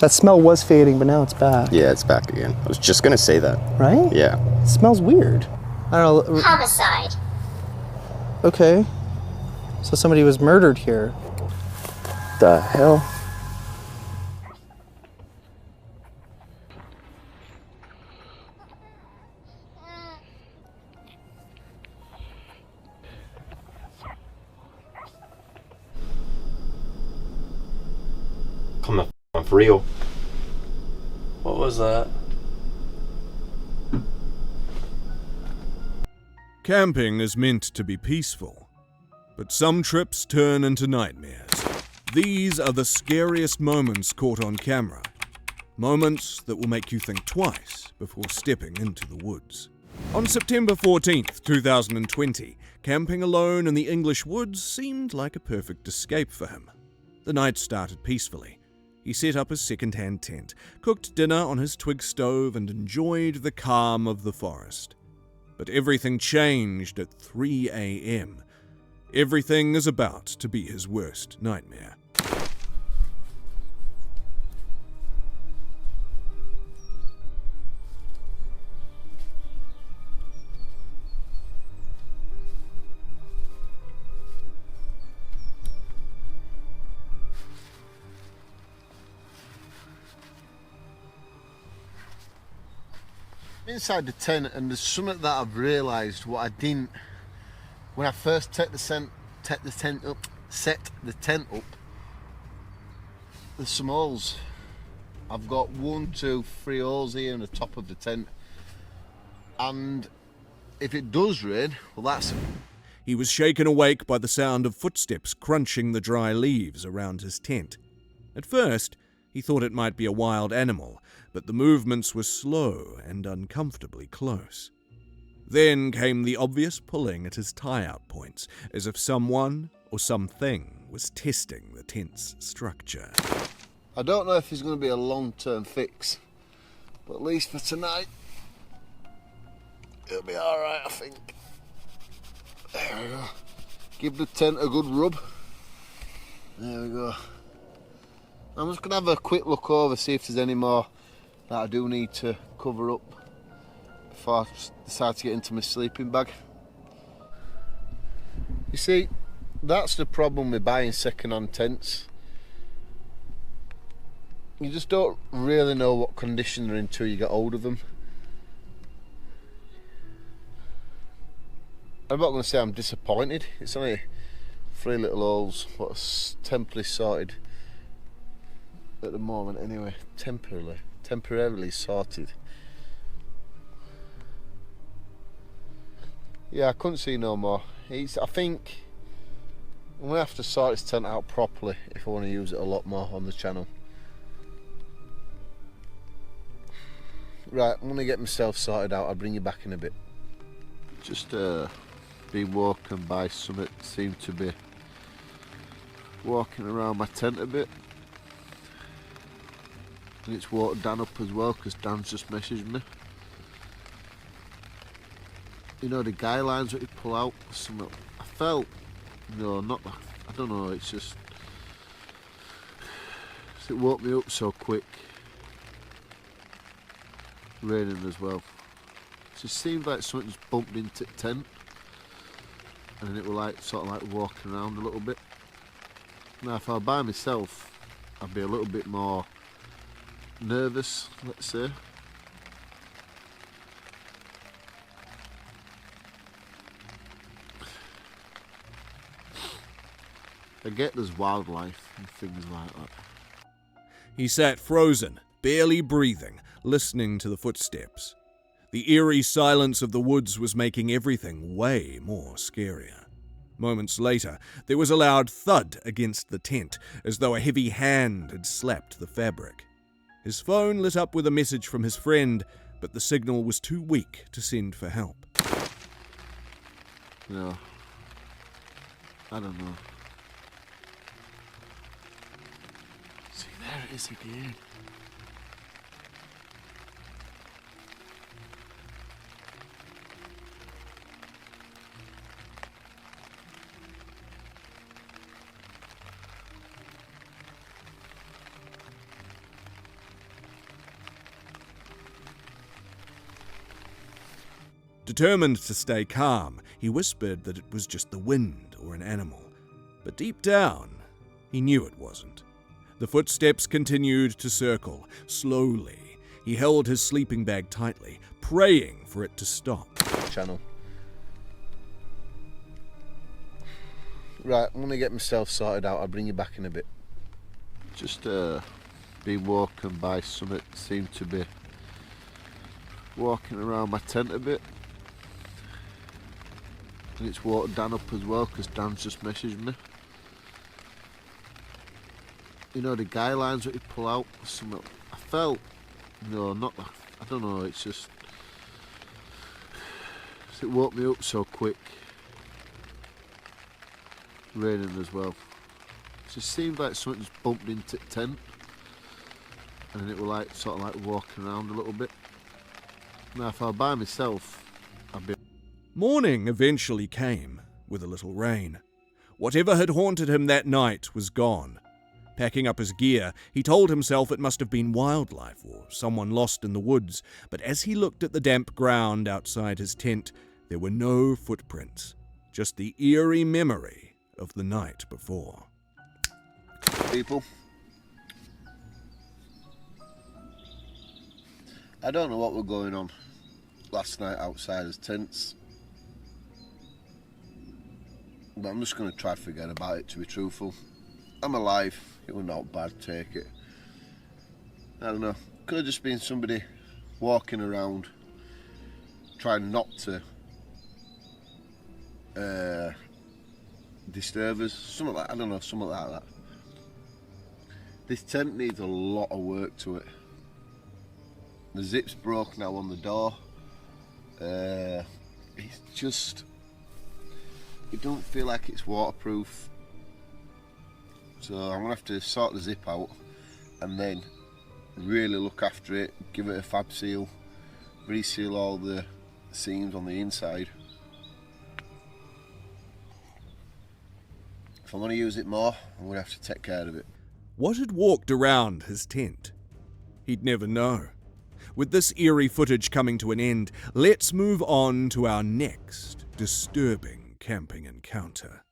That smell was fading, but now it's back. Yeah, it's back again. I was just gonna say that. Right? Yeah. It smells weird. I don't know. Homicide. Okay. So somebody was murdered here. The hell? Come on, for real. What was that? Camping is meant to be peaceful, but some trips turn into nightmares. These are the scariest moments caught on camera. Moments that will make you think twice before stepping into the woods. On September 14th, 2020, camping alone in the English woods seemed like a perfect escape for him. The night started peacefully. He set up his second-hand tent, cooked dinner on his twig stove, and enjoyed the calm of the forest. But everything changed at 3 a.m. Everything is about to be his worst nightmare. Inside the tent, and there's something that I've realised what I didn't when I first set the tent up. There's some holes. I've got 1, 2, 3 holes here in the top of the tent, and if it does rain, well, that's. He was shaken awake by the sound of footsteps crunching the dry leaves around his tent. At first, he thought it might be a wild animal, but the movements were slow and uncomfortably close. Then came the obvious pulling at his tie-out points, as if someone or something was testing the tent's structure. I don't know if it's going to be a long-term fix, but at least for tonight, it'll be alright, I think. There we go. Give the tent a good rub. There we go. I'm just going to have a quick look over, see if there's any more that I do need to cover up before I decide to get into my sleeping bag. You see, that's the problem with buying second-hand tents. You just don't really know what condition they're in until you get hold of them. I'm not going to say I'm disappointed. It's only 3 little holes, but it's temporarily sorted at the moment anyway. Temporarily sorted. Yeah, I couldn't see no more. I think I'm going to have to sort this tent out properly if I want to use it a lot more on the channel. Right, I'm going to get myself sorted out. I'll bring you back in a bit. Just been walking by something that seemed to be walking around my tent a bit. And it's walked Dan up as well, because Dan's just messaged me. You know the guy lines that you pull out? Something I felt, no, not that. I don't know, it's just it woke me up so quick. Raining as well. It just seemed like something just bumped into the tent, and then it was like sort of like walking around a little bit. Now if I were by myself, I'd be a little bit more nervous, let's say. I get there's wildlife and things like that. He sat frozen, barely breathing, listening to the footsteps. The eerie silence of the woods was making everything way more scarier. Moments later, there was a loud thud against the tent, as though a heavy hand had slapped the fabric. His phone lit up with a message from his friend, but the signal was too weak to send for help. No, I don't know. See, there it is again. Determined to stay calm, he whispered that it was just the wind or an animal. But deep down, he knew it wasn't. The footsteps continued to circle. Slowly, he held his sleeping bag tightly, praying for it to stop. Channel. Right, I'm going to get myself sorted out. I'll bring you back in a bit. Just been walking by something that seemed to be walking around my tent a bit. And it's woke Dan up as well, because Dan's just messaged me. You know, the guy lines that you pull out, something I felt, no, not, I don't know, it's just, it woke me up so quick. Raining as well. It just seemed like something just bumped into the tent, and then it was like, sort of like walking around a little bit. Now if I were by myself, I'd be... Morning eventually came, with a little rain. Whatever had haunted him that night was gone. Packing up his gear, he told himself it must have been wildlife or someone lost in the woods, but as he looked at the damp ground outside his tent, there were no footprints, just the eerie memory of the night before. People, I don't know what was going on last night outside his tents, but I'm just going to try to forget about it, to be truthful. I'm alive, it was not bad, take it. I don't know, could have just been somebody walking around trying not to disturb us, something like, I don't know, something like that. This tent needs a lot of work to it. The zip's broke now on the door. It's just, it don't feel like it's waterproof. So I'm gonna have to sort the zip out and then really look after it, give it a fab seal, reseal all the seams on the inside. If I want to use it more, I'm gonna have to take care of it. What had walked around his tent? He'd never know. With this eerie footage coming to an end, let's move on to our next disturbing camping encounter.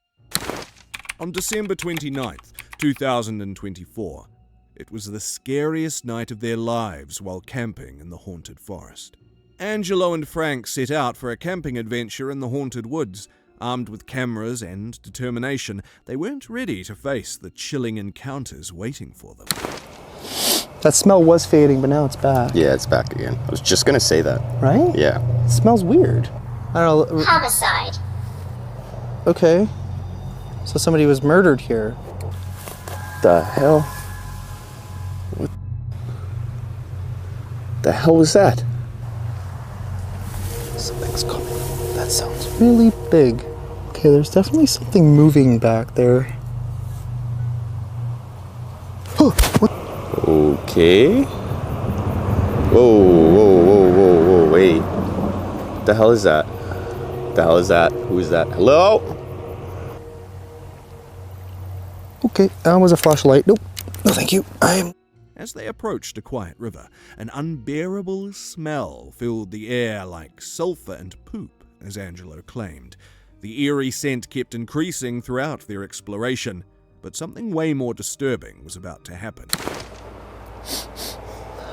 On December 29th, 2024, it was the scariest night of their lives while camping in the haunted forest. Angelo and Frank set out for a camping adventure in the haunted woods. Armed with cameras and determination, they weren't ready to face the chilling encounters waiting for them. That smell was fading, but now it's back. Yeah, it's back again. I was just gonna say that. Right? Yeah. It smells weird. I don't know. Homicide. Okay. So somebody was murdered here. The hell? What the hell was that? Something's coming. That sounds really big. Okay, there's definitely something moving back there. Oh, what? Okay. Whoa, wait. What the hell is that? What the hell is that? Who is that? Hello? Okay, that was a flashlight. Nope. No, thank you. As they approached a quiet river, an unbearable smell filled the air like sulfur and poop, as Angelo claimed. The eerie scent kept increasing throughout their exploration, but something way more disturbing was about to happen.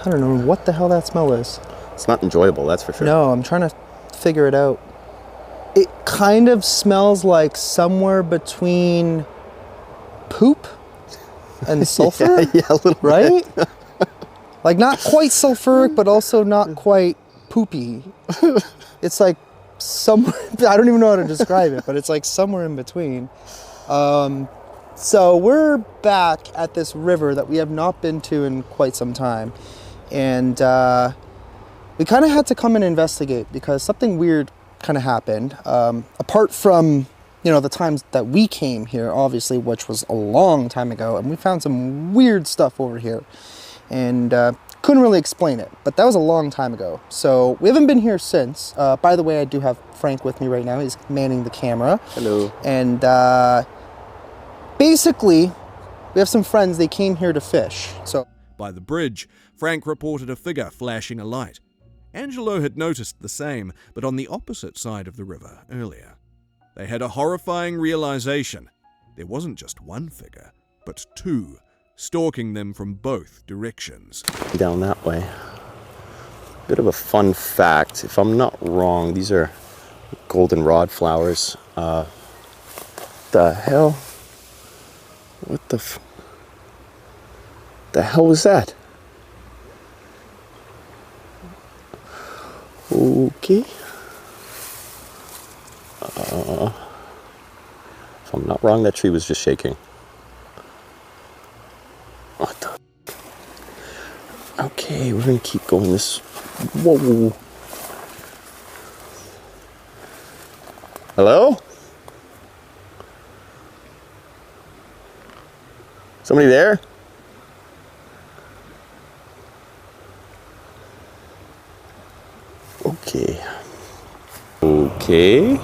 I don't know what the hell that smell is. It's not enjoyable, that's for sure. No, I'm trying to figure it out. It kind of smells like somewhere between poop and sulfur. Yeah, a little right? Like not quite sulfuric, but also not quite poopy. It's like somewhere, I don't even know how to describe it, but it's like somewhere in between. So we're back at this river that we have not been to in quite some time. And we kind of had to come and investigate because something weird kind of happened. Apart from, you know, the times that we came here, obviously, which was a long time ago, and we found some weird stuff over here. And couldn't really explain it, but that was a long time ago. So we haven't been here since. By the way, I do have Frank with me right now. He's manning the camera. Hello. And basically, we have some friends. They came here to fish. So By the bridge, Frank reported a figure flashing a light. Angelo had noticed the same, but on the opposite side of the river earlier. They had a horrifying realization. There wasn't just one figure, but two, stalking them from both directions. Down that way. Bit of a fun fact. If I'm not wrong, these are goldenrod flowers. The hell? What the hell was that? Okay. If I'm not wrong, that tree was just shaking. What the? Okay, we're gonna keep going this. Whoa. Hello? Somebody there? Okay. Okay.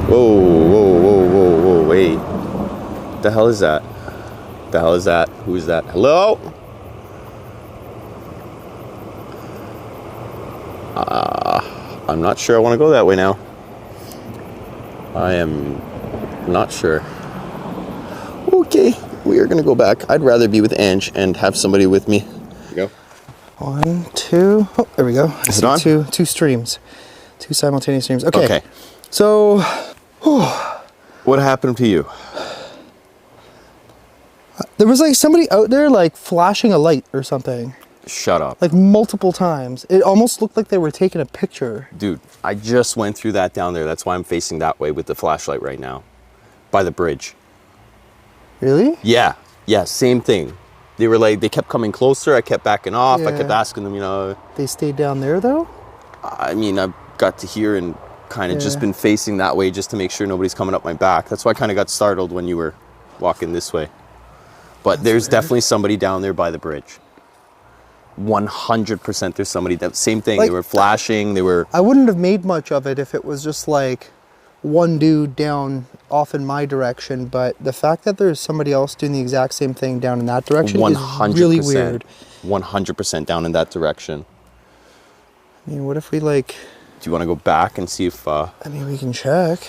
Whoa, wait. What the hell is that? What the hell is that? Who is that? Hello? I'm not sure I want to go that way now. I am not sure. Okay, we are going to go back. I'd rather be with Ange and have somebody with me. Here you go. 1, 2. Oh, there we go. Is it on? Two streams. Two simultaneous streams. Okay. Okay. So, What happened to you? there was like somebody out there like flashing a light or something. Shut up. Like multiple times. It almost looked like they were taking a picture. Dude, I just went through that down there. That's why I'm facing that way with the flashlight right now. By the bridge. Really? Yeah, same thing. They were like, they kept coming closer. I kept backing off. I kept Yeah. asking them, They stayed down there though? I mean, I've got to hear and kind of just Yeah. been facing that way just to make sure nobody's coming up my back. That's why I kind of got startled when you were walking this way. But there's definitely somebody down there by the bridge. 100% there's somebody. That same thing. Like, they were flashing. They were. I wouldn't have made much of it if it was just like one dude down off in my direction, but the fact that there's somebody else doing the exact same thing down in that direction 100%, is really weird. 100% down in that direction. I mean, what if we like... Do you want to go back and see if... I mean, we can check.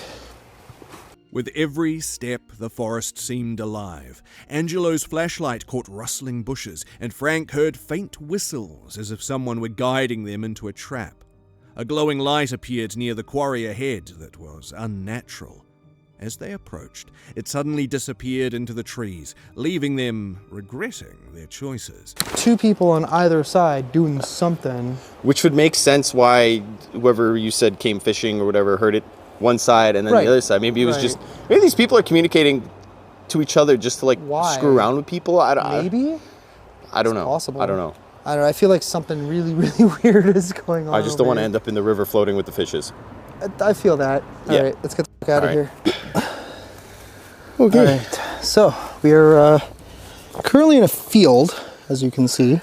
With every step, the forest seemed alive. Angelo's flashlight caught rustling bushes, and Frank heard faint whistles as if someone were guiding them into a trap. A glowing light appeared near the quarry ahead that was unnatural. As they approached, it suddenly disappeared into the trees, leaving them regretting their choices. Two people on either side doing something. Which would make sense why whoever you said came fishing or whatever heard it one side and then Right. the other side. Maybe it was Right. just... Maybe these people are communicating to each other just to like Why? screw around with people. Maybe? I don't know. possible. I don't know. I don't know, I feel like something really, really weird is going on. I just don't want to over end up in the river floating with the fishes. here. I feel that. Yeah. Alright, let's get the fuck out of Alright. here. Okay. Alright, so we are currently in a field, as you can see.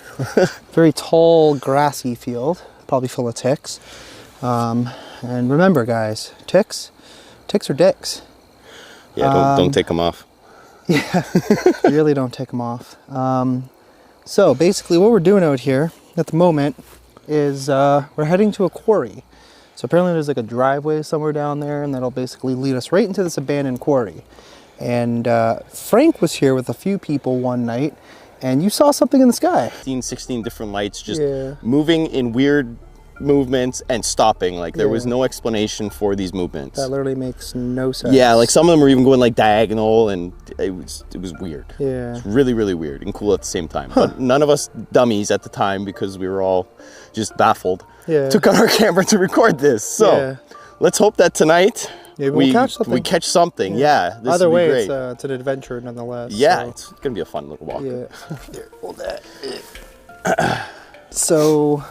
Very tall, grassy field, probably full of ticks. And remember, guys, ticks are dicks. Yeah, don't take them off. Yeah, you really don't take them off. So basically what we're doing out here at the moment is we're heading to a quarry. So apparently there's like a driveway somewhere down there, and that'll basically lead us right into this abandoned quarry. And Frank was here with a few people one night, and you saw something in the sky. 16 different lights just Yeah. moving in weird movements and stopping. Like there was Yeah. no explanation for these movements. That literally makes no sense. Yeah, like some of them were even going like diagonal, and it was weird. Yeah. It's really, really weird and cool at the same time. But none of us dummies at the time, because we were all just baffled, Yeah. took out our camera to record this. So Yeah. let's hope that tonight Maybe we'll catch something. we catch something. Yeah, this Either would way, be great. it's an adventure nonetheless. Yeah, so- it's gonna be a fun little walk. Yeah. Here, hold that. So,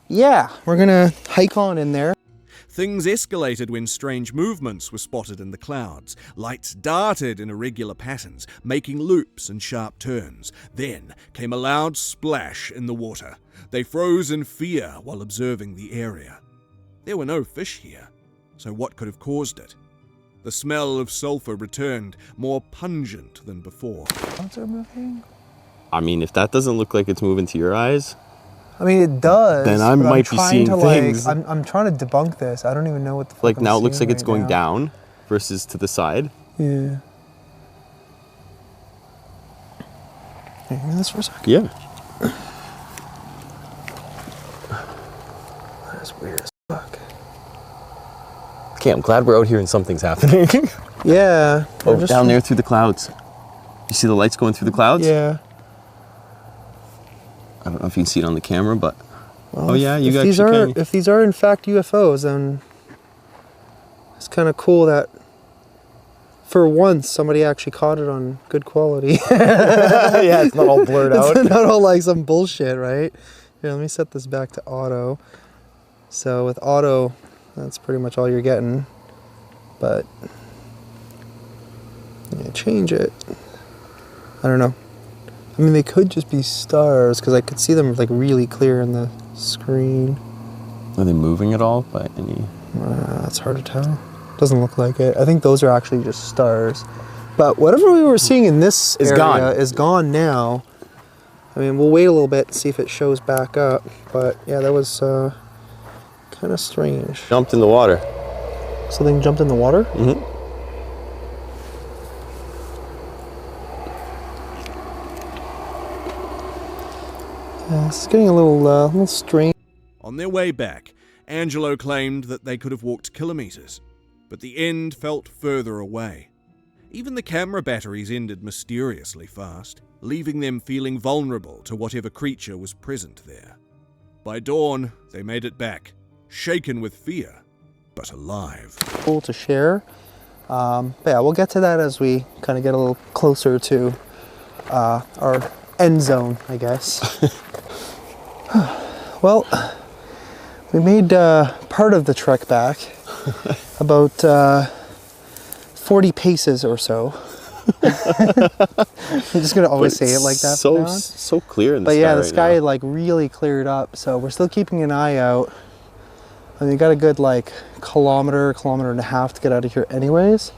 yeah, we're gonna hike on in there. Things escalated when strange movements were spotted in the clouds. Lights darted in irregular patterns, making loops and sharp turns. Then came a loud splash in the water. They froze in fear while observing the area. There were no fish here, so what could have caused it? The smell of sulfur returned, more pungent than before. Clouds are moving. I mean, if that doesn't look like it's moving to your eyes, I mean, it does. then I but might be seeing things. I'm trying to debunk this. I don't even know what the fuck Like I'm now it looks seeing like it's right going now. down versus to the side. Yeah. Can you hear this for a second? Yeah. That's weird as fuck. Okay, I'm glad we're out here and something's happening. Yeah. Oh, down there through the clouds. You see the lights going through the clouds? Yeah. I don't know if you can see it on the camera, but Well, oh yeah, you if got these are if these are in fact UFOs, then it's kind of cool that for once somebody actually caught it on good quality. yeah, it's not all blurred out. It's not all like some bullshit, right? Here, let me set this back to auto. So with auto, that's pretty much all you're getting. But yeah, change it. I don't know. I mean, they could just be stars because I could see them like really clear in the screen. Are they moving at all by any? It's hard to tell. Doesn't look like it. I think those are actually just stars. But whatever we were seeing in this area is gone now. I mean, we'll wait a little bit and see if it shows back up. But yeah, that was kind of strange. Jumped in the water. Something jumped in the water? Mm-hmm. Yeah, it's getting a little strange. On their way back, Angelo claimed that they could have walked kilometers, but the end felt further away. Even the camera batteries ended mysteriously fast, leaving them feeling vulnerable to whatever creature was present there. By dawn, they made it back, shaken with fear, but alive. Cool to share. But yeah, we'll get to that as we kind of get a little closer to our end zone, I guess. Well, we made part of the trek back, about 40 paces or so. I'm just gonna always say it like that. So clear in the sky. But yeah, the right sky now. had like really cleared up, so we're still keeping an eye out. I mean, you got a good like kilometer and a half to get out of here anyways.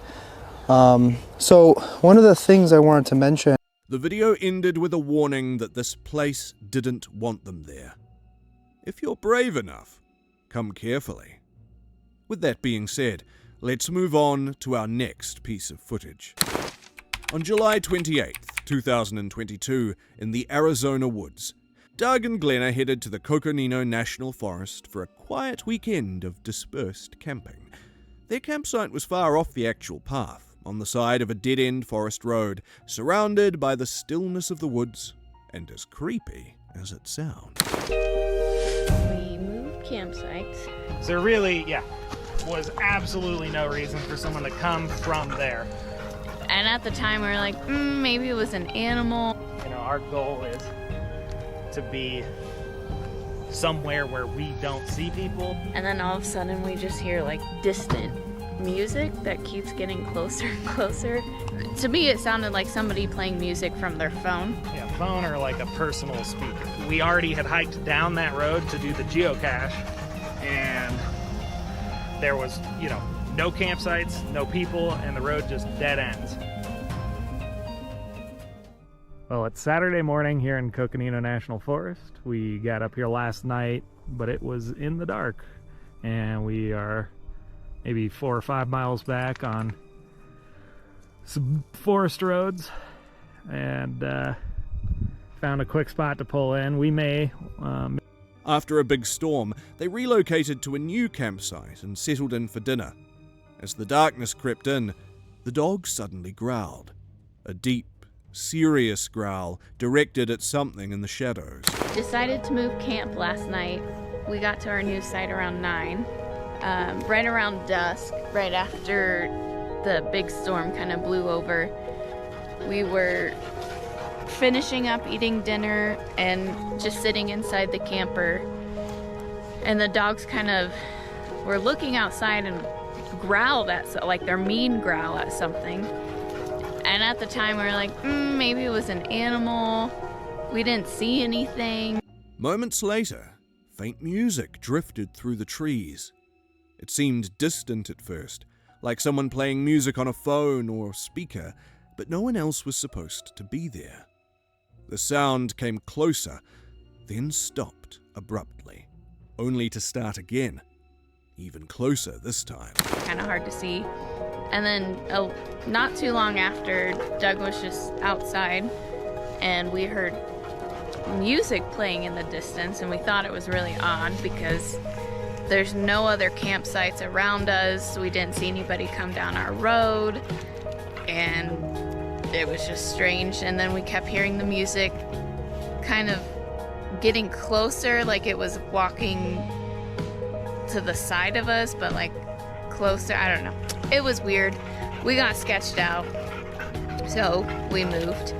So one of the things I wanted to mention. The video ended with a warning that this place didn't want them there. If you're brave enough, come carefully. With that being said, let's move on to our next piece of footage. On July 28th, 2022, in the Arizona woods, Doug and Glenna headed to the Coconino National Forest for a quiet weekend of dispersed camping. Their campsite was far off the actual path, on the side of a dead-end forest road, surrounded by the stillness of the woods, and as creepy as it sounds. We moved campsites. So there really, was absolutely no reason for someone to come from there. And at the time we were like, maybe it was an animal. You know, our goal is to be somewhere where we don't see people. And then all of a sudden we just hear like distant music that keeps getting closer and closer. To me it sounded like somebody playing music from their phone. Yeah, phone or like a personal speaker. We already had hiked down that road to do the geocache, and there was, no campsites, no people, and the road just dead ends. Well, it's Saturday morning here in Coconino National Forest. We got up here last night, but it was in the dark, and we are maybe 4 or 5 miles back on some forest roads, and found a quick spot to pull in. We may After a big storm, they relocated to a new campsite and settled in for dinner. As the darkness crept in, the dog suddenly growled. A deep, serious growl directed at something in the shadows. Decided to move camp last night. We got to our new site around 9. Right around dusk, right after the big storm kind of blew over. We were finishing up eating dinner and just sitting inside the camper, and the dogs kind of were looking outside and growled at, like their mean growl at something. And at the time we were like, maybe it was an animal. We didn't see anything. Moments later, faint music drifted through the trees. It seemed distant at first, like someone playing music on a phone or speaker, but no one else was supposed to be there. The sound came closer, then stopped abruptly, only to start again, even closer this time. Kind of hard to see. And then not too long after, Doug was just outside and we heard music playing in the distance, and we thought it was really odd because there's no other campsites around us. We didn't see anybody come down our road, and it was just strange. And then we kept hearing the music kind of getting closer, like it was walking to the side of us, but like closer. I don't know. It was weird. We got sketched out, so we moved.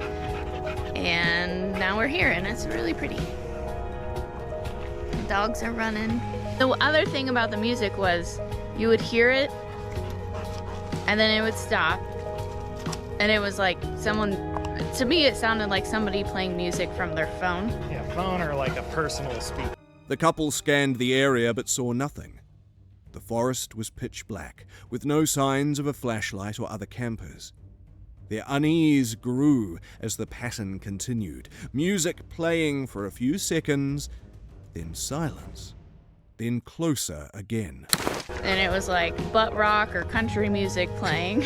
And now we're here, and it's really pretty. The dogs are running. The other thing about the music was you would hear it, and then it would stop. And it was like someone, to me it sounded like somebody playing music from their phone. Yeah, phone or like a personal speaker. The couple scanned the area but saw nothing. The forest was pitch black, with no signs of a flashlight or other campers. Their unease grew as the pattern continued, music playing for a few seconds, then silence, then closer again. And it was like butt rock or country music playing.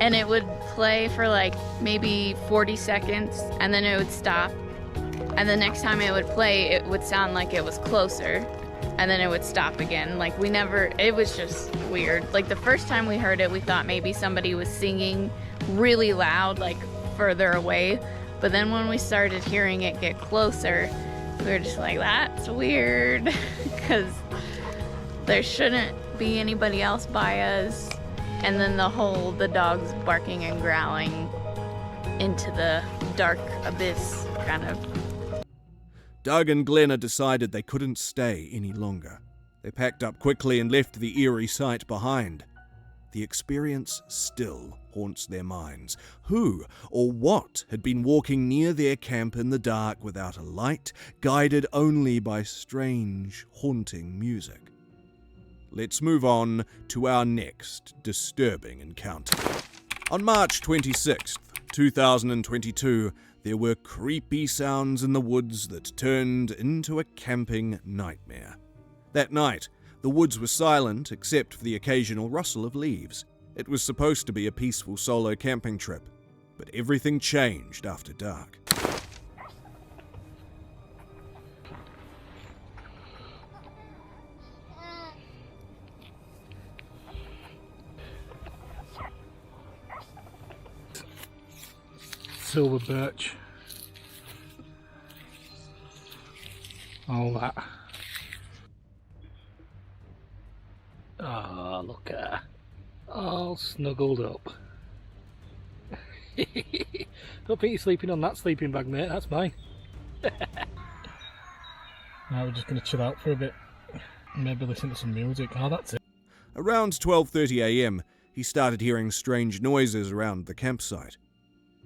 And it would play for like maybe 40 seconds, and then it would stop. And the next time it would play, it would sound like it was closer, and then it would stop again. Like it was just weird. Like the first time we heard it, we thought maybe somebody was singing really loud, like further away. But then when we started hearing it get closer, we were just like, that's weird, because there shouldn't be anybody else by us. And then the dogs barking and growling into the dark abyss, kind of. Doug and Glenna decided they couldn't stay any longer. They packed up quickly and left the eerie site behind. The experience still haunts their minds. Who or what had been walking near their camp in the dark without a light, guided only by strange, haunting music? Let's move on to our next disturbing encounter. On March 26th, 2022, there were creepy sounds in the woods that turned into a camping nightmare. That night, the woods were silent except for the occasional rustle of leaves. It was supposed to be a peaceful solo camping trip, but everything changed after dark. Silver birch. All that. Oh, look at her. All snuggled up. Don't think you're sleeping on that sleeping bag, mate. That's mine. Now we're just going to chill out for a bit. Maybe listen to some music. Oh, that's it. Around 12:30 a.m., he started hearing strange noises around the campsite.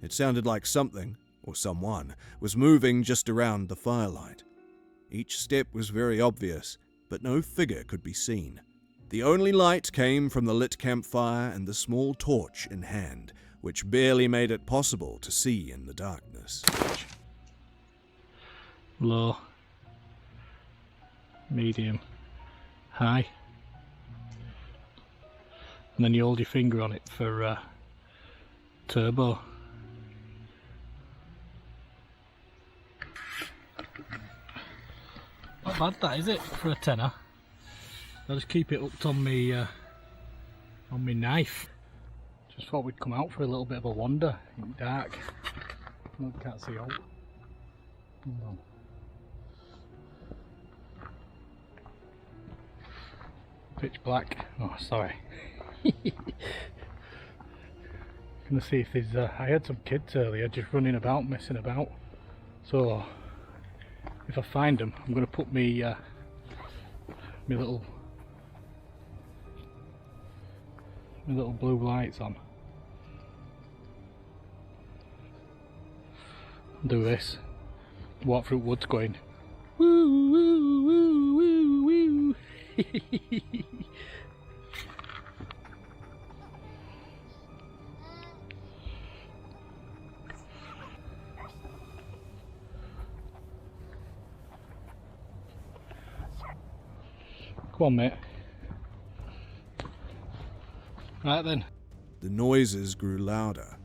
It sounded like something, or someone, was moving just around the firelight. Each step was very obvious, but no figure could be seen. The only light came from the lit campfire and the small torch in hand, which barely made it possible to see in the darkness. Low. Medium. High. And then you hold your finger on it for turbo. Not bad that, is it, for a tenner? I'll just keep it hooked on me knife. Just thought we'd come out for a little bit of a wander in the dark. No, can't see out. Hold on. Pitch black. Oh, sorry. Gonna see if there's. I had some kids earlier just running about, messing about. So if I find them, I'm gonna put me little blue lights on. Do this. Walk through woods going woo woo woo woo woo. Come on, mate. Right then. The noises grew louder.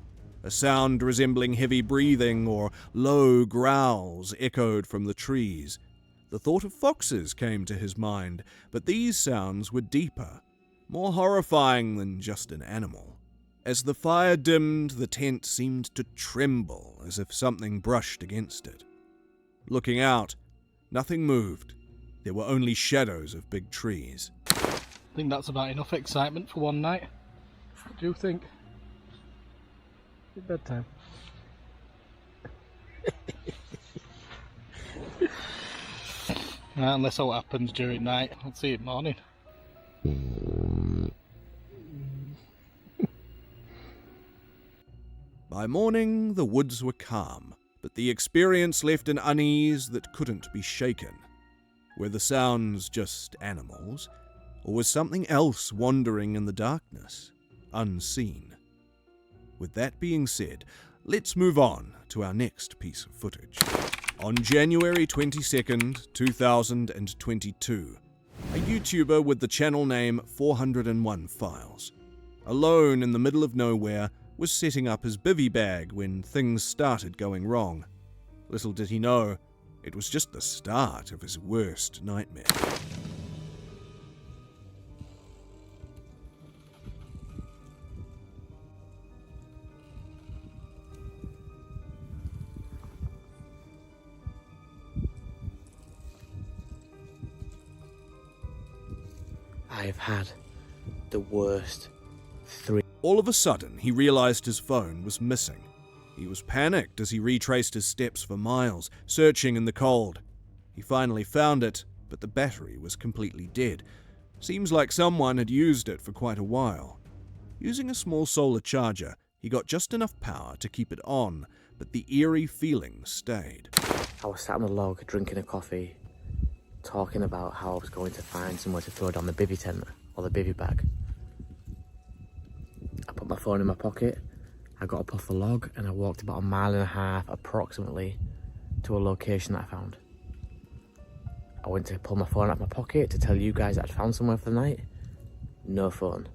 A sound resembling heavy breathing or low growls echoed from the trees. The thought of foxes came to his mind, but these sounds were deeper, more horrifying than just an animal. As the fire dimmed, the tent seemed to tremble as if something brushed against it. Looking out, nothing moved. There were only shadows of big trees. I think that's about enough excitement for one night. What do you think? It's bedtime. Unless all happens during night, I'll see it morning. By morning, the woods were calm, but the experience left an unease that couldn't be shaken. Were the sounds just animals, or was something else wandering in the darkness, unseen? With that being said, let's move on to our next piece of footage. On January 22nd, 2022, a YouTuber with the channel name 401 Files, alone in the middle of nowhere, was setting up his bivvy bag when things started going wrong. Little did he know, it was just the start of his worst nightmare. I've had the worst 3. All of a sudden, he realized his phone was missing. He was panicked as he retraced his steps for miles, searching in the cold. He finally found it, but the battery was completely dead. Seems like someone had used it for quite a while. Using a small solar charger, he got just enough power to keep it on, but the eerie feeling stayed. I was sat on the log drinking a coffee, talking about how I was going to find somewhere to throw down the bivvy tent or the bivvy bag. I put my phone in my pocket, I got up off the log and I walked about 1.5 miles approximately to a location that I found. I went to pull my phone out of my pocket to tell you guys that I'd found somewhere for the night. No phone.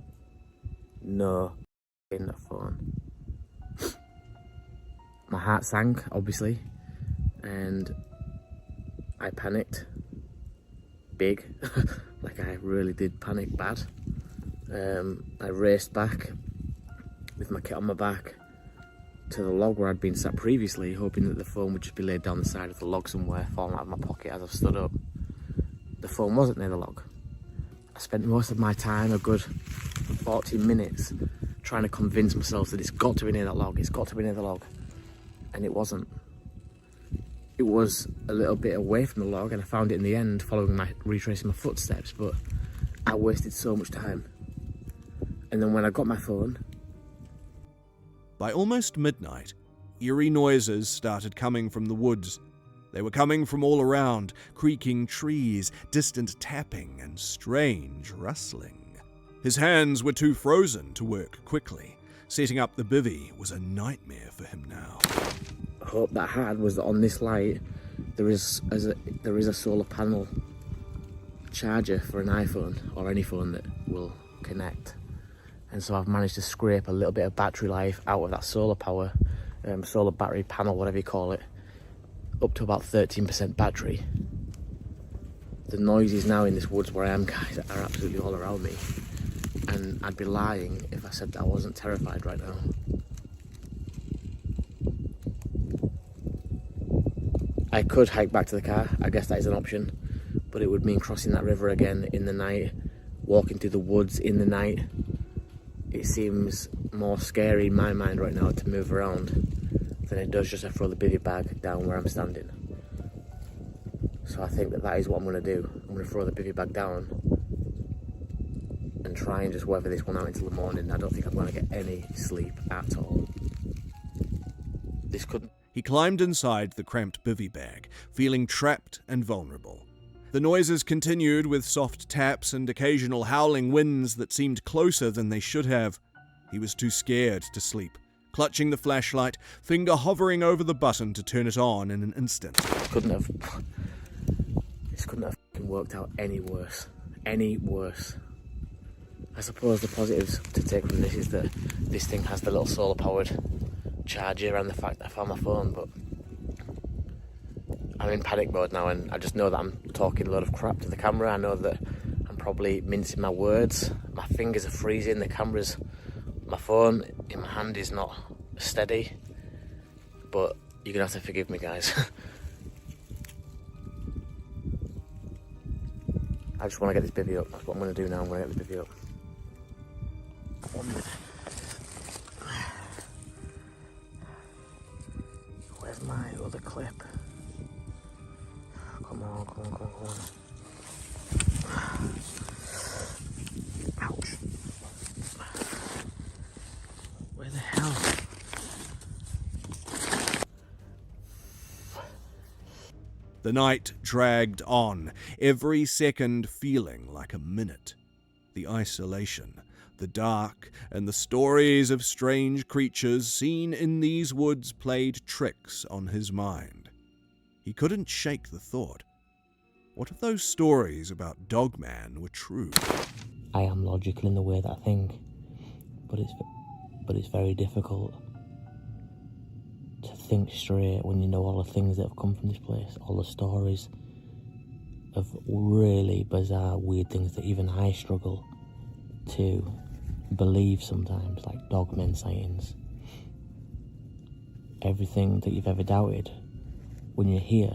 No phone. My heart sank, obviously, and I panicked. Big. Like I really did panic bad. I raced back with my kit on my back to the log where I'd been sat previously, hoping that the phone would just be laid down the side of the log somewhere, falling out of my pocket as I stood up. The phone wasn't near the log. I spent most of my time, a good 14 minutes, trying to convince myself that it's got to be near that log, it's got to be near the log. And it wasn't. It was a little bit away from the log and I found it in the end following retracing my footsteps, but I wasted so much time. And then when I got my phone... By almost midnight, eerie noises started coming from the woods. They were coming from all around, creaking trees, distant tapping, and strange rustling. His hands were too frozen to work quickly. Setting up the bivvy was a nightmare for him now. The hope that I had was that on this light, there is a solar panel charger for an iPhone or any phone that will connect. And so I've managed to scrape a little bit of battery life out of that solar power, solar battery panel, whatever you call it, up to about 13% battery. The noises now in this woods where I am, guys, are absolutely all around me. And I'd be lying if I said that I wasn't terrified right now. I could hike back to the car, I guess that is an option, but it would mean crossing that river again in the night, walking through the woods in the night. It seems more scary in my mind right now to move around than it does just to throw the bivvy bag down where I'm standing. So I think that is what I'm going to do. I'm going to throw the bivvy bag down and try and just weather this one out until the morning. I don't think I'm going to get any sleep at all. This couldn't... He climbed inside the cramped bivvy bag, feeling trapped and vulnerable. The noises continued with soft taps and occasional howling winds that seemed closer than they should have. He was too scared to sleep, clutching the flashlight, finger hovering over the button to turn it on in an instant. This couldn't have fucking worked out any worse. any worse. I suppose the positives to take from this is that this thing has the little solar powered charger and the fact that I found my phone, but I'm in panic mode now, and I just know that I'm talking a lot of crap to the camera. I know that I'm probably mincing my words. My fingers are freezing, my phone in my hand is not steady, but you're gonna have to forgive me, guys. I just want to get this bivvy up. That's what I'm going to do now. I'm going to get this bivvy up. 1 minute. Where's my other clip? Come on. Ouch. Where the hell? The night dragged on, every second feeling like a minute. The isolation, the dark, and the stories of strange creatures seen in these woods played tricks on his mind. He couldn't shake the thought. What if those stories about Dogman were true? I am logical in the way that I think, but it's very difficult to think straight when you know all the things that have come from this place, all the stories of really bizarre, weird things that even I struggle to believe sometimes, like dogmen sightings. Everything that you've ever doubted, when you're here,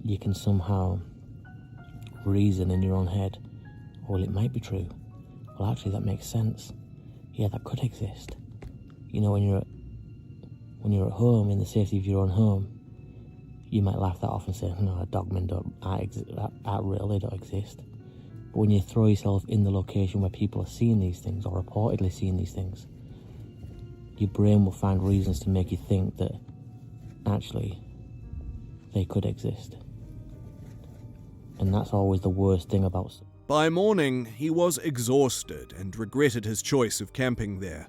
you can somehow reason in your own head, well, it might be true. Well, actually, that makes sense. Yeah, that could exist. You know, when you're at home, in the safety of your own home, you might laugh that off and say, no, dogmen aren't real, they don't exist. But when you throw yourself in the location where people are seeing these things, or reportedly seeing these things, your brain will find reasons to make you think that, actually, they could exist. And that's always the worst thing about... By morning, he was exhausted and regretted his choice of camping there.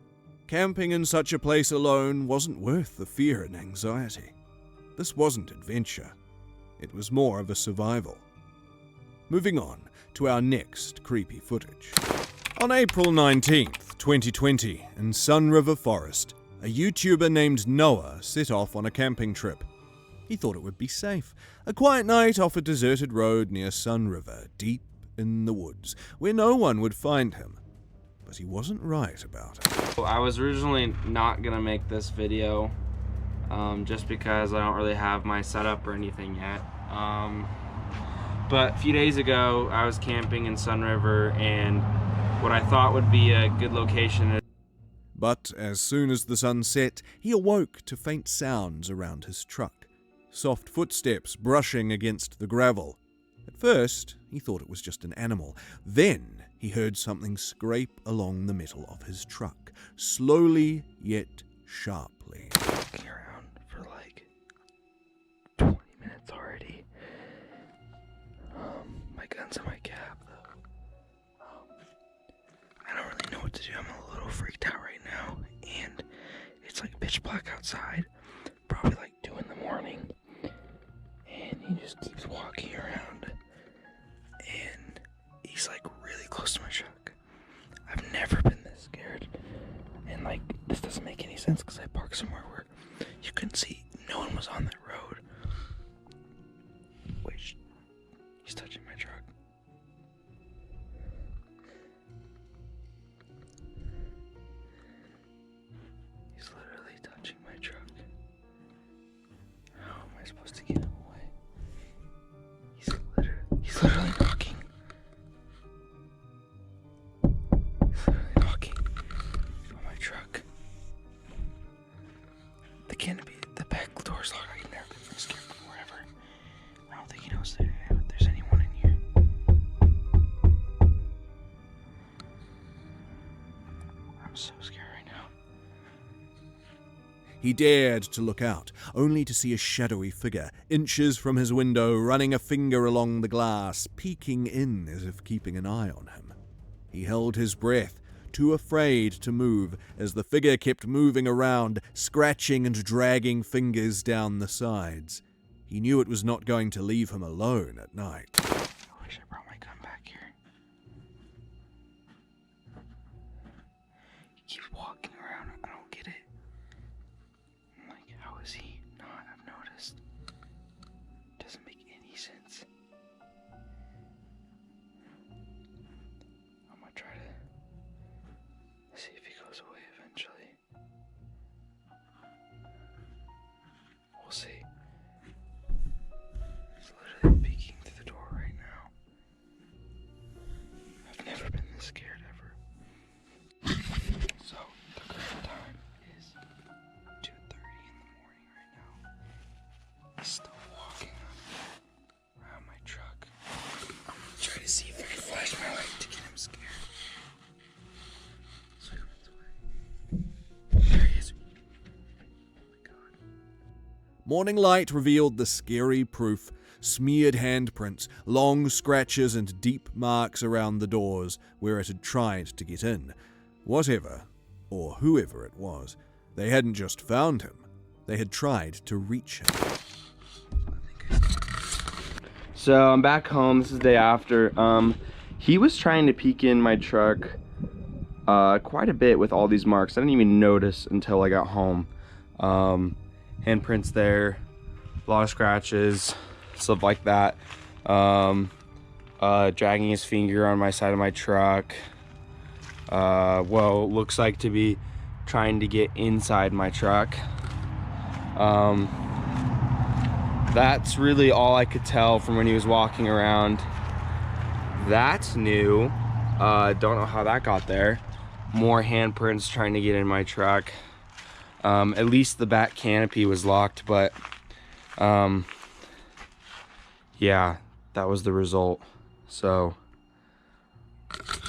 Camping in such a place alone wasn't worth the fear and anxiety. This wasn't adventure. It was more of a survival. Moving on to our next creepy footage. On April 19th, 2020, in Sun River Forest, a YouTuber named Noah set off on a camping trip. He thought it would be safe. A quiet night off a deserted road near Sun River, deep in the woods, where no one would find him. But he wasn't right about it. I was originally not gonna make this video just because I don't really have my setup or anything yet. But a few days ago, I was camping in Sun River, and what I thought would be a good location. But as soon as the sun set, he awoke to faint sounds around his truck. Soft footsteps brushing against the gravel. At first, he thought it was just an animal. Then, he heard something scrape along the metal of his truck, slowly yet sharply. Walking around for like 20 minutes already. My gun's in my cab though. I don't really know what to do. I'm a little freaked out right now, and it's like pitch black outside, probably like 2 in the morning, and he just keeps walking around, and he's like really close to my truck. I've never been this scared, and like this doesn't make any sense because I parked somewhere where you couldn't see, no one was on that road. Wait, he's touching my truck. He's literally touching my truck. How am I supposed to get him away? He's literally knocking. He's literally knocking on my truck. The canopy, the back door's locked. I can never been scared before ever. I don't think he knows that there's anyone in here. I'm so scared right now. He dared to look out, only to see a shadowy figure, inches from his window, running a finger along the glass, peeking in as if keeping an eye on him. He held his breath, too afraid to move, as the figure kept moving around, scratching and dragging fingers down the sides. He knew it was not going to leave him alone at night. I wish I this scared ever. So the current time is 2:30 in the morning right now. He's still walking around my truck. I'm gonna try to see if I can flash my light to get him scared. So he runs away. There he is. Oh my god. Morning light revealed the scary proof: smeared handprints, long scratches, and deep marks around the doors where it had tried to get in. Whatever, or whoever it was, they hadn't just found him, they had tried to reach him. So I'm back home. This is the day after. He was trying to peek in my truck quite a bit with all these marks. I didn't even notice until I got home. Handprints there, a lot of scratches, stuff like that. Dragging his finger on my side of my truck. Well, looks like to be trying to get inside my truck. That's really all I could tell from when he was walking around. That's new. Don't know how that got there. More handprints trying to get in my truck. At least the back canopy was locked, but yeah, that was the result. So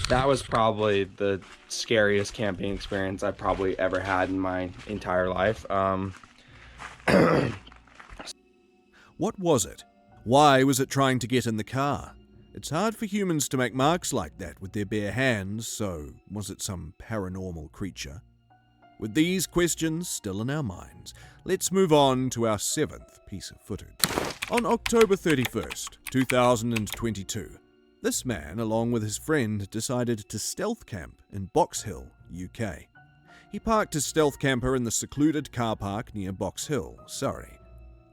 that was probably the scariest camping experience I've probably ever had in my entire life. What was it? Why was it trying to get in the car? It's hard for humans to make marks like that with their bare hands, so was it some paranormal creature? With these questions still in our minds, let's move on to our 7th piece of footage. On October 31st, 2022, this man, along with his friend, decided to stealth camp in Box Hill, UK. He parked his stealth camper in the secluded car park near Box Hill, Surrey.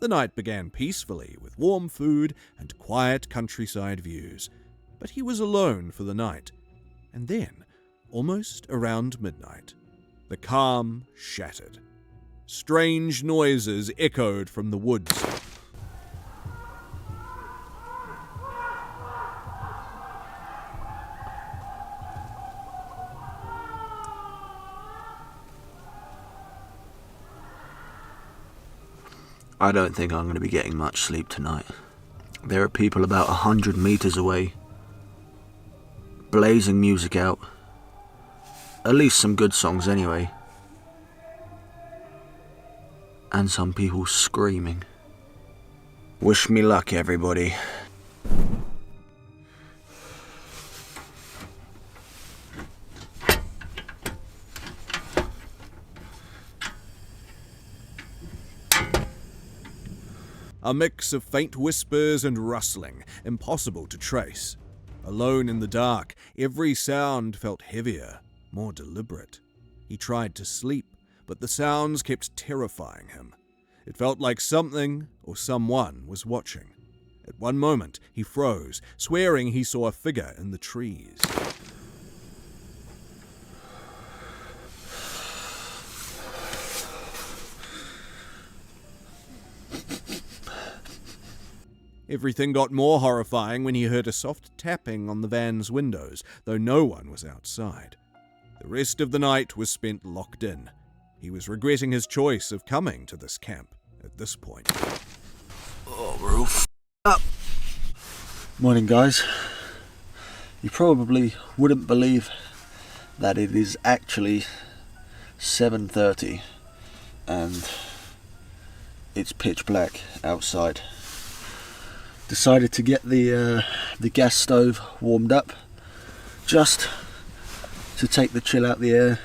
The night began peacefully with warm food and quiet countryside views, but he was alone for the night. And then, almost around midnight, the calm shattered. Strange noises echoed from the woods. I don't think I'm going to be getting much sleep tonight. There are people about 100 meters away, blazing music out. At least some good songs anyway. And some people screaming. Wish me luck, everybody. A mix of faint whispers and rustling, impossible to trace. Alone in the dark, every sound felt heavier, more deliberate. He tried to sleep, but the sounds kept terrifying him. It felt like something or someone was watching. At one moment, he froze, swearing he saw a figure in the trees. Everything got more horrifying when he heard a soft tapping on the van's windows, though no one was outside. The rest of the night was spent locked in. He was regretting his choice of coming to this camp at this point. Oh, we're all up. Morning, guys. You probably wouldn't believe that it is actually 7:30 and it's pitch black outside. Decided to get the gas stove warmed up just to take the chill out the air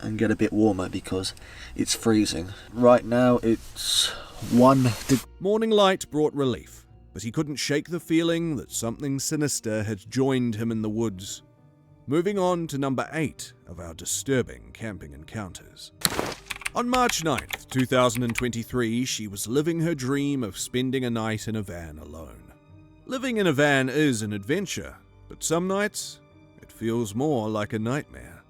and get a bit warmer because it's freezing. Right now it's 1 degree. Morning light brought relief, but he couldn't shake the feeling that something sinister had joined him in the woods. Moving on to number 8 of our disturbing camping encounters. On March 9th, 2023, she was living her dream of spending a night in a van alone. Living in a van is an adventure, but some nights it feels more like a nightmare.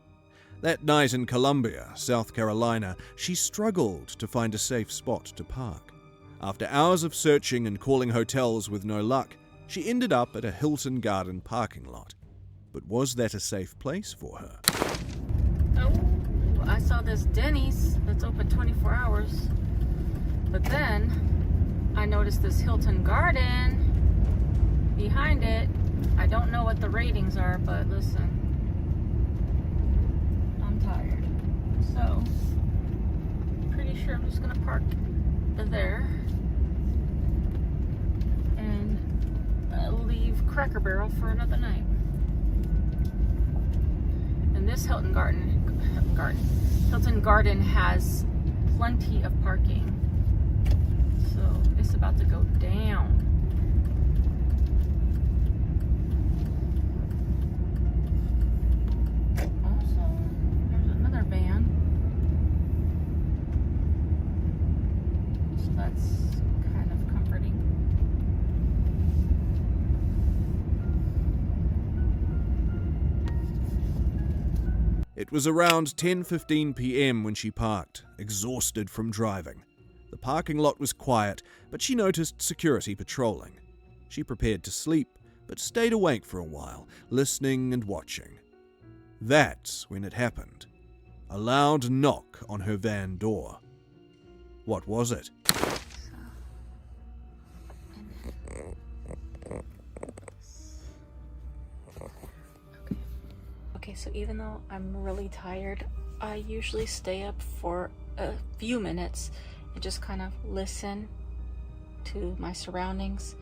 That night in Columbia, South Carolina, she struggled to find a safe spot to park. After hours of searching and calling hotels with no luck, she ended up at a Hilton Garden parking lot. But was that a safe place for her? Oh, I saw this Denny's that's open 24 hours. But then I noticed this Hilton Garden behind it. I don't know what the ratings are, but listen, I'm tired. So, pretty sure I'm just gonna park there and leave Cracker Barrel for another night. And this Hilton Garden has plenty of parking. So it's about to go down. Also, there's another van. So that's kind of comforting. It was around 10:15 p.m. when she parked, exhausted from driving. The parking lot was quiet, but she noticed security patrolling. She prepared to sleep, but stayed awake for a while, listening and watching. That's when it happened. A loud knock on her van door. What was it? Okay, so even though I'm really tired, I usually stay up for a few minutes and just kind of listen to my surroundings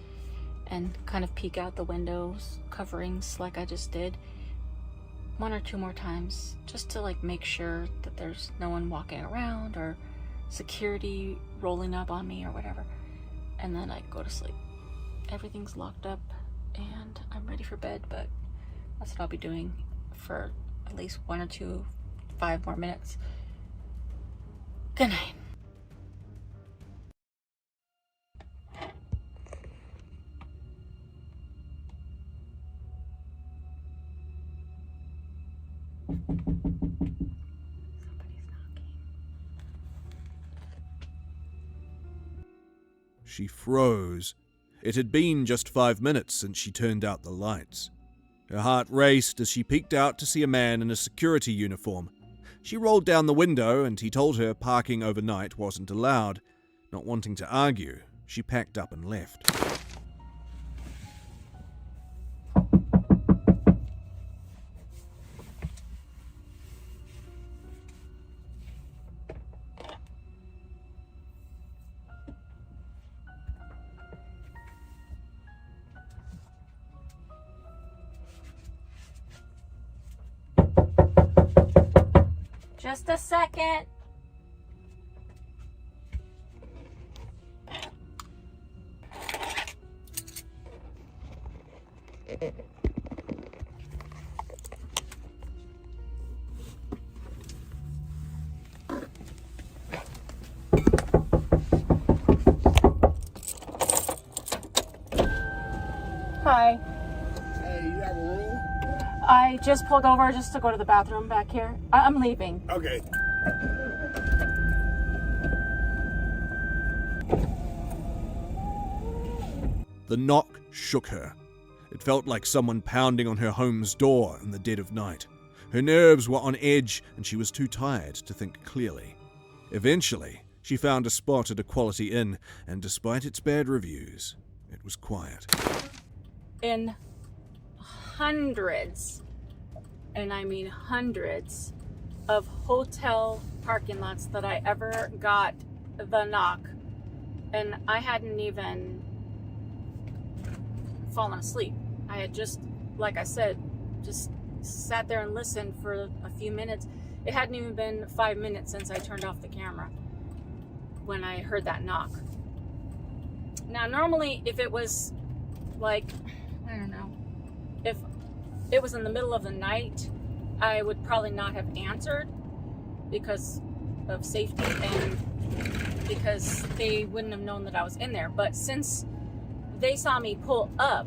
and kind of peek out the windows, coverings like I just did 1 or 2 more times, just to like make sure that there's no one walking around or security rolling up on me or whatever. And then I go to sleep. Everything's locked up and I'm ready for bed, but that's what I'll be doing for at least 1 or 2, 5 more minutes. Good night. She froze. It had been just 5 minutes since she turned out the lights. Her heart raced as she peeked out to see a man in a security uniform. She rolled down the window and he told her parking overnight wasn't allowed. Not wanting to argue, she packed up and left. Just a second. Hi. Hey, you have a room? I just pulled over just to go to the bathroom back here. I'm leaving. Okay. The knock shook her. It felt like someone pounding on her home's door in the dead of night. Her nerves were on edge and she was too tired to think clearly. Eventually, she found a spot at a quality inn, and despite its bad reviews, it was quiet. In hundreds, and I mean hundreds, of hotel parking lots that I ever got the knock, and I hadn't even fallen asleep. I had just, like I said, just sat there and listened for a few minutes. It hadn't even been 5 minutes since I turned off the camera when I heard that knock. Now, normally, if it was like, I don't know, if it was in the middle of the night, I would probably not have answered because of safety and because they wouldn't have known that I was in there. But since they saw me pull up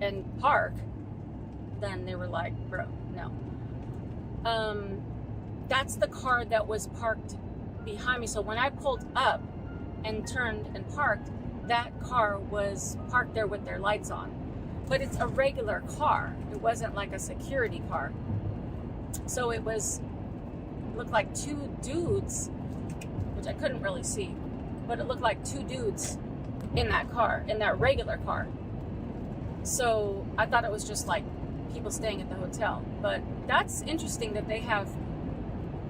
and park, then they were like, bro, no. That's the car that was parked behind me. So when I pulled up and turned and parked, that car was parked there with their lights on. but it's a regular car. It wasn't like a security car. So it looked like two dudes, which I couldn't really see, but it looked like two dudes in that car, in that regular car. So I thought it was just like people staying at the hotel. But that's interesting that they have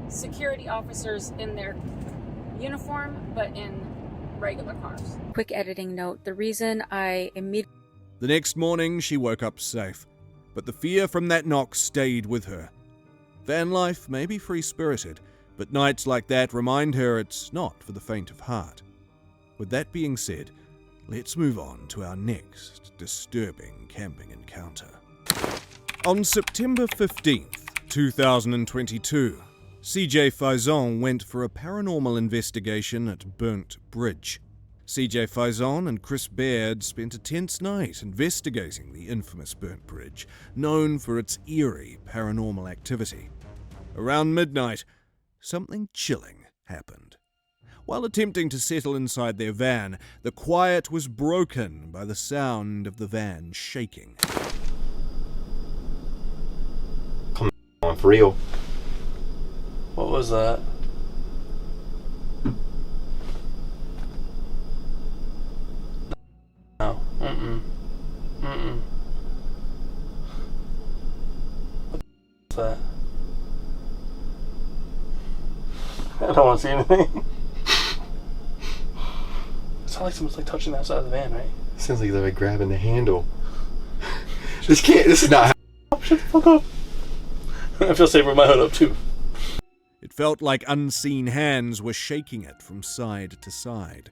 security officers in their uniform, but in regular cars. Quick editing note, the reason I immediately... The next morning, she woke up safe, but the fear from that knock stayed with her. Van life may be free-spirited, but nights like that remind her it's not for the faint of heart. With that being said, let's move on to our next disturbing camping encounter. On September 15th, 2022, CJ Faison went for a paranormal investigation at Burnt Bridge. CJ Faison and Chris Baird spent a tense night investigating the infamous Burnt Bridge, known for its eerie paranormal activity. Around midnight, something chilling happened. While attempting to settle inside their van, the quiet was broken by the sound of the van shaking. Come on, for real. What was that? No. What's that? I don't want to see anything. It sounds like someone's like touching the outside of the van, right? Sounds like they're like grabbing the handle. This is not how... Shut the fuck up. I feel safer with my hood up too. It felt like unseen hands were shaking it from side to side.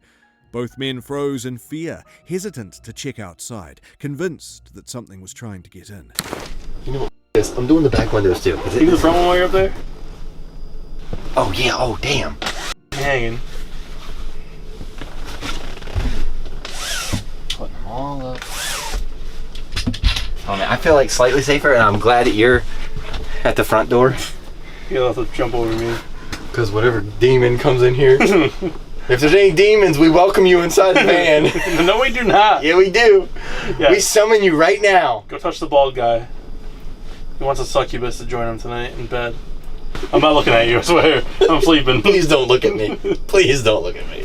Both men froze in fear, hesitant to check outside, convinced that something was trying to get in. You know what? Yes, I'm doing the back windows too. You do the front one while you're up there? Oh yeah, oh damn. Hanging. Putting them all up. Oh man, I feel like slightly safer, and I'm glad that you're at the front door. You'll have to jump over me. Because whatever demon comes in here, if there's any demons, we welcome you inside the van. No, we do not. Yeah, we do. Yeah. We summon you right now. Go touch the bald guy. He wants a succubus to join him tonight in bed. I'm not looking at you, I swear. I'm sleeping. Please don't look at me. Please don't look at me.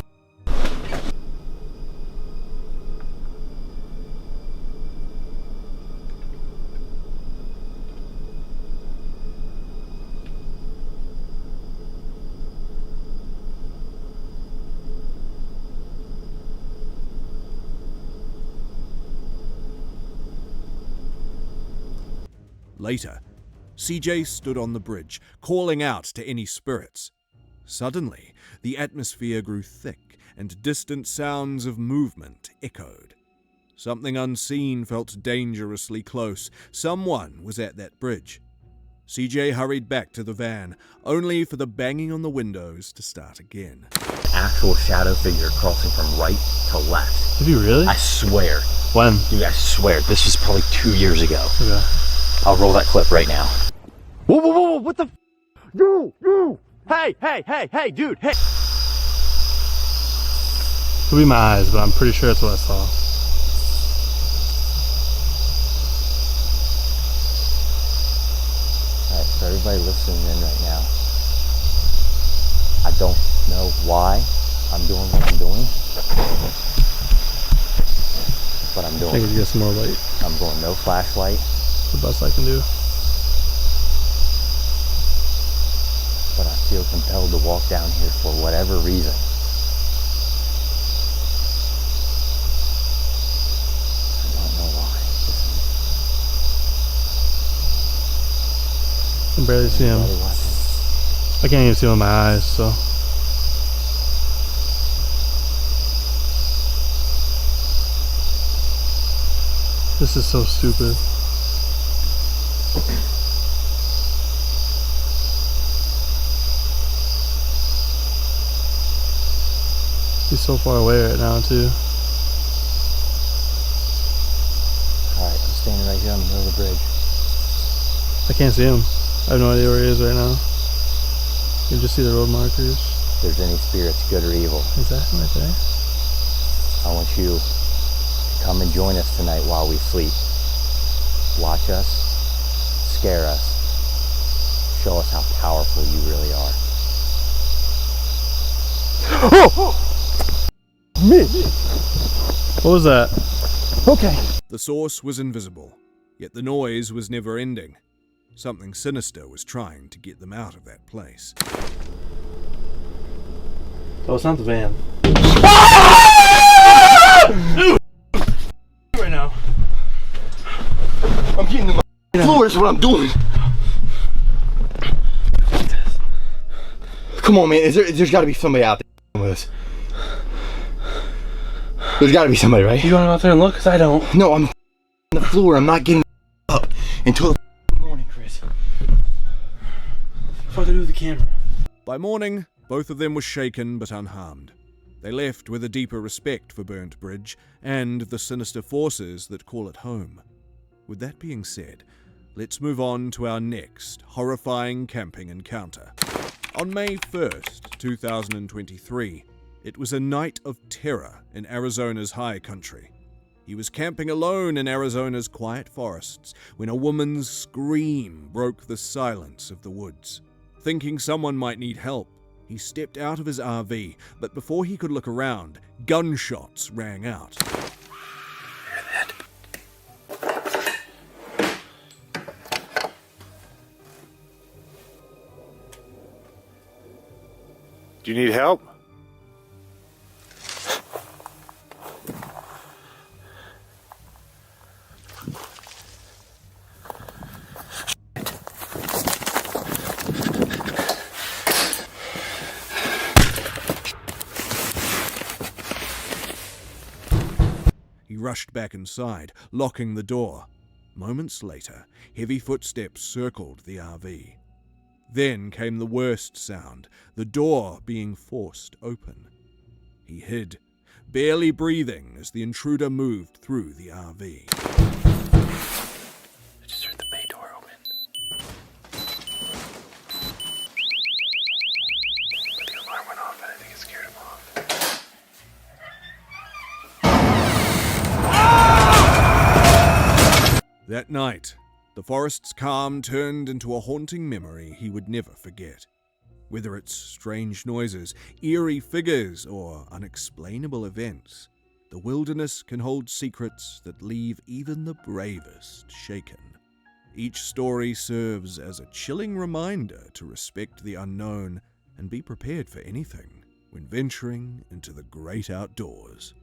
Later, CJ stood on the bridge, calling out to any spirits. Suddenly, the atmosphere grew thick, and distant sounds of movement echoed. Something unseen felt dangerously close. Someone was at that bridge. CJ hurried back to the van, only for the banging on the windows to start again. Actual shadow figure crossing from right to left. Did you really? I swear. When? Dude, I swear. This was probably 2 years ago. Okay. I'll roll that clip right now. Whoa, whoa, whoa, what the? No! Hey, dude, hey! Could be my eyes, but I'm pretty sure that's what I saw. Alright, so everybody listening in right now. I don't know why I'm doing what I'm doing. But I'm doing. I think we get some more light. I'm going no flashlight. The best I can do. But I feel compelled to walk down here for whatever reason. I don't know why. I can barely see him. I can't even see him with my eyes, so. This is so stupid. He's so far away right now, too. Alright, I'm standing right here on the middle of the bridge. I can't see him. I have no idea where he is right now. You can just see the road markers. If there's any spirits, good or evil. Exactly right there. I want you to come and join us tonight while we sleep. Watch us, scare us, show us how powerful you really are. Oh! Me! What was that? Okay. The source was invisible, yet the noise was never ending. Something sinister was trying to get them out of that place. Oh, it's not the van. Right now. I'm getting to my floor is what I'm doing. Come on, man. There's got to be somebody out there with us. There's got to be somebody, right? You want to go out there and look? Because I don't. No, I'm on the floor. I'm not getting up until the morning, Chris. What to do with the camera? By morning, both of them were shaken but unharmed. They left with a deeper respect for Burnt Bridge and the sinister forces that call it home. With that being said, let's move on to our next horrifying camping encounter. On May 1st, 2023, it was a night of terror in Arizona's high country. He was camping alone in Arizona's quiet forests when a woman's scream broke the silence of the woods. Thinking someone might need help, he stepped out of his RV, but before he could look around, gunshots rang out. Do you need help? He rushed back inside, locking the door. Moments later, heavy footsteps circled the RV. Then came the worst sound, the door being forced open. He hid, barely breathing as the intruder moved through the RV. I just heard the bay door open. But the alarm went off and I think it scared him off. That night, the forest's calm turned into a haunting memory he would never forget. Whether it's strange noises, eerie figures, or unexplainable events, the wilderness can hold secrets that leave even the bravest shaken. Each story serves as a chilling reminder to respect the unknown and be prepared for anything when venturing into the great outdoors.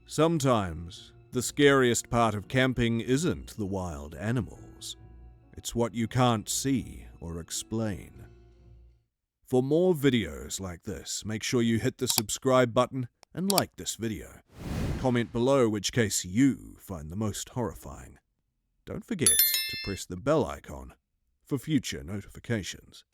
Sometimes, the scariest part of camping isn't the wild animals. It's what you can't see or explain. For more videos like this, make sure you hit the subscribe button and like this video. Comment below which case you find the most horrifying. Don't forget to press the bell icon for future notifications.